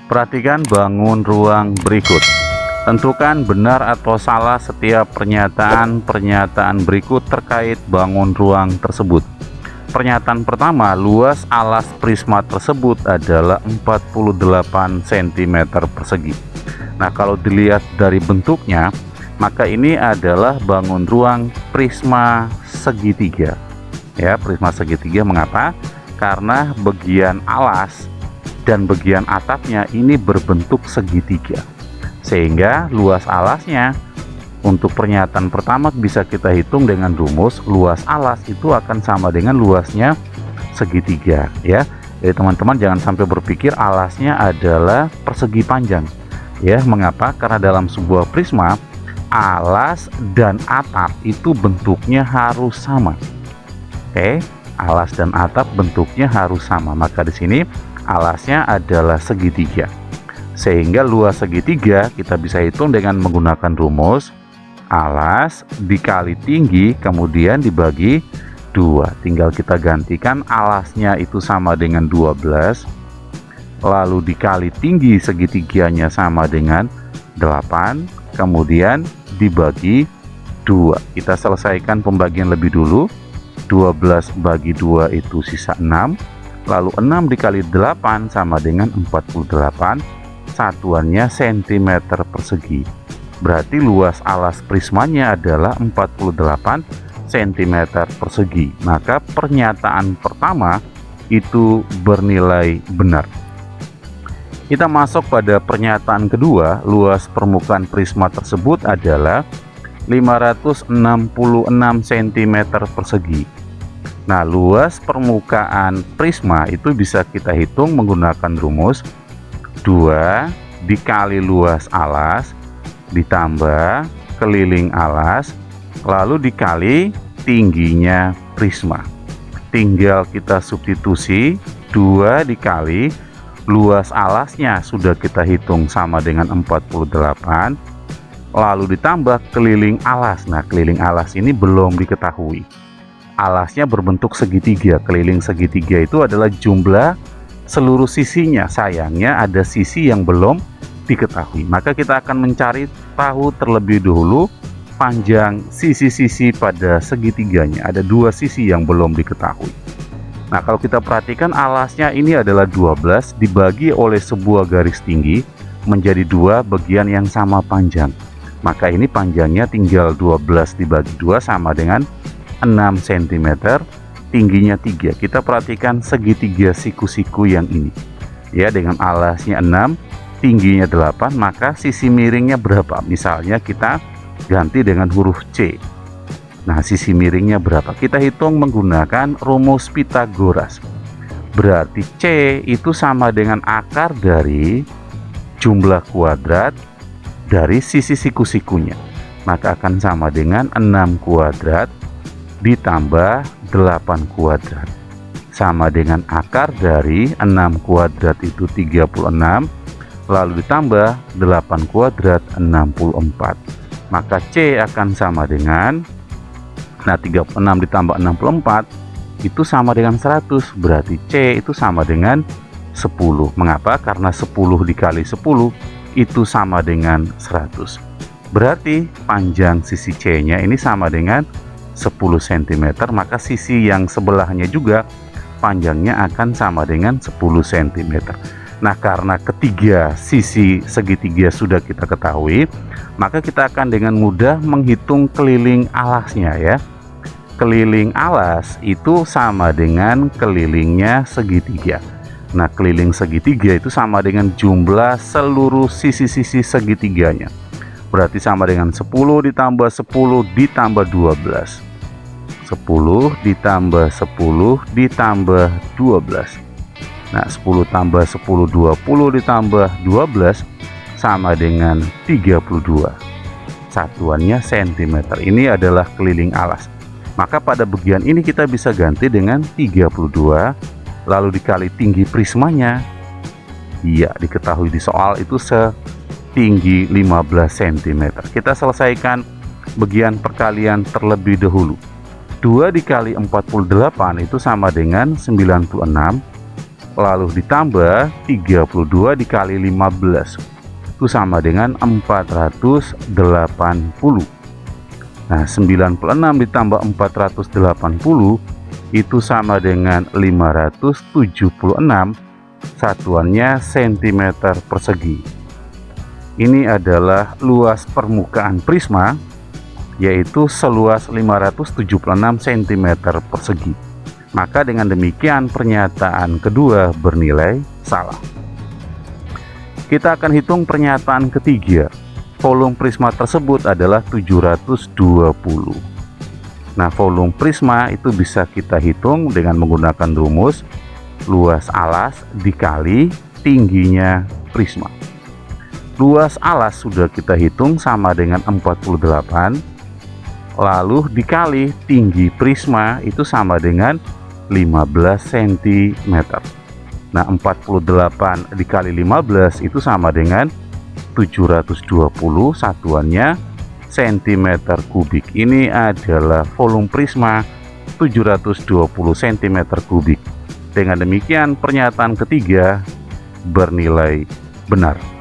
Perhatikan bangun ruang berikut. Tentukan benar atau salah setiap pernyataan berikut terkait bangun ruang tersebut. Pernyataan pertama, luas alas prisma tersebut adalah 48 cm persegi. Nah, kalau dilihat dari bentuknya, maka ini adalah bangun ruang prisma segitiga. Ya, prisma segitiga. Mengapa? Karena bagian alas dan bagian atapnya ini berbentuk segitiga, sehingga luas alasnya untuk pernyataan pertama bisa kita hitung dengan rumus luas alas itu akan sama dengan luasnya segitiga, ya. Jadi teman-teman jangan sampai berpikir alasnya adalah persegi panjang, ya. Mengapa? Karena dalam sebuah prisma alas dan atap itu bentuknya harus sama. Oke, alas dan atap bentuknya harus sama. Maka di sini alasnya adalah segitiga, sehingga luas segitiga kita bisa hitung dengan menggunakan rumus alas dikali tinggi kemudian dibagi 2. Tinggal kita gantikan alasnya itu sama dengan 12, lalu dikali tinggi segitiganya sama dengan 8, kemudian dibagi 2. Kita selesaikan pembagian lebih dulu. 12 bagi 2 itu sisa 6, lalu 6 dikali 8 sama dengan 48, satuannya cm persegi. Berarti luas alas prismanya adalah 48 cm persegi. Maka pernyataan pertama itu bernilai benar. Kita masuk pada pernyataan kedua, luas permukaan prisma tersebut adalah 566 cm persegi. Nah, luas permukaan prisma itu bisa kita hitung menggunakan rumus 2 dikali luas alas ditambah keliling alas lalu dikali tingginya prisma. Tinggal kita substitusi, 2 dikali luas alasnya sudah kita hitung sama dengan 48, lalu ditambah keliling alas. Nah, keliling alas ini belum diketahui. Alasnya berbentuk segitiga. Keliling segitiga itu adalah jumlah seluruh sisinya. Sayangnya ada sisi yang belum diketahui. Maka kita akan mencari tahu terlebih dahulu panjang sisi-sisi pada segitiganya. Ada 2 sisi yang belum diketahui. Nah, kalau kita perhatikan alasnya ini adalah 12 dibagi oleh sebuah garis tinggi menjadi 2 bagian yang sama panjang. Maka ini panjangnya tinggal 12 dibagi 2 sama dengan 6 cm, tingginya 3. Kita perhatikan segitiga siku-siku yang ini, ya, dengan alasnya 6, tingginya 8, maka sisi miringnya berapa? Misalnya kita ganti dengan huruf C. Nah, sisi miringnya berapa? Kita hitung menggunakan rumus Pitagoras. Berarti C itu sama dengan akar dari jumlah kuadrat dari sisi siku-sikunya. Maka akan sama dengan 6 kuadrat ditambah 8 kuadrat. Sama dengan akar dari 6 kuadrat itu 36, lalu ditambah 8 kuadrat 64. Maka C akan sama dengan, nah, 36 ditambah 64 itu sama dengan 100. Berarti C itu sama dengan 10. Mengapa? Karena 10 dikali 10 itu sama dengan 100. Berarti panjang sisi C-nya ini sama dengan 10 cm, maka sisi yang sebelahnya juga panjangnya akan sama dengan 10 cm. Nah, karena ketiga sisi segitiga sudah kita ketahui, maka kita akan dengan mudah menghitung keliling alasnya, ya. Keliling alas itu sama dengan kelilingnya segitiga. Nah, keliling segitiga itu sama dengan jumlah seluruh sisi-sisi segitiganya. Berarti sama dengan 10 ditambah 10 ditambah 12. 10 ditambah 10 ditambah 12. Nah, 10 tambah 10, 20 ditambah 12 sama dengan 32. Satuannya cm. Ini adalah keliling alas. Maka pada bagian ini kita bisa ganti dengan 32, lalu dikali tinggi prismanya. Iya, diketahui di soal itu setinggi 15 cm. Kita selesaikan bagian perkalian terlebih dahulu. 2 dikali 48 itu sama dengan 96, lalu ditambah 32 dikali 15, itu sama dengan 480. Nah, 96 ditambah 480 itu sama dengan 576, satuannya cm persegi. Ini adalah luas permukaan prisma, yaitu seluas 576 cm persegi. Maka dengan demikian pernyataan kedua bernilai salah. Kita akan hitung pernyataan ketiga. Volume prisma tersebut adalah 720. Nah, volume prisma itu bisa kita hitung dengan menggunakan rumus luas alas dikali tingginya prisma. Luas alas sudah kita hitung sama dengan 48, lalu dikali tinggi prisma itu sama dengan 15 cm. Nah, 48 dikali 15 itu sama dengan 720, satuannya cm kubik. Ini adalah volume prisma 720 cm kubik. Dengan demikian pernyataan ketiga bernilai benar.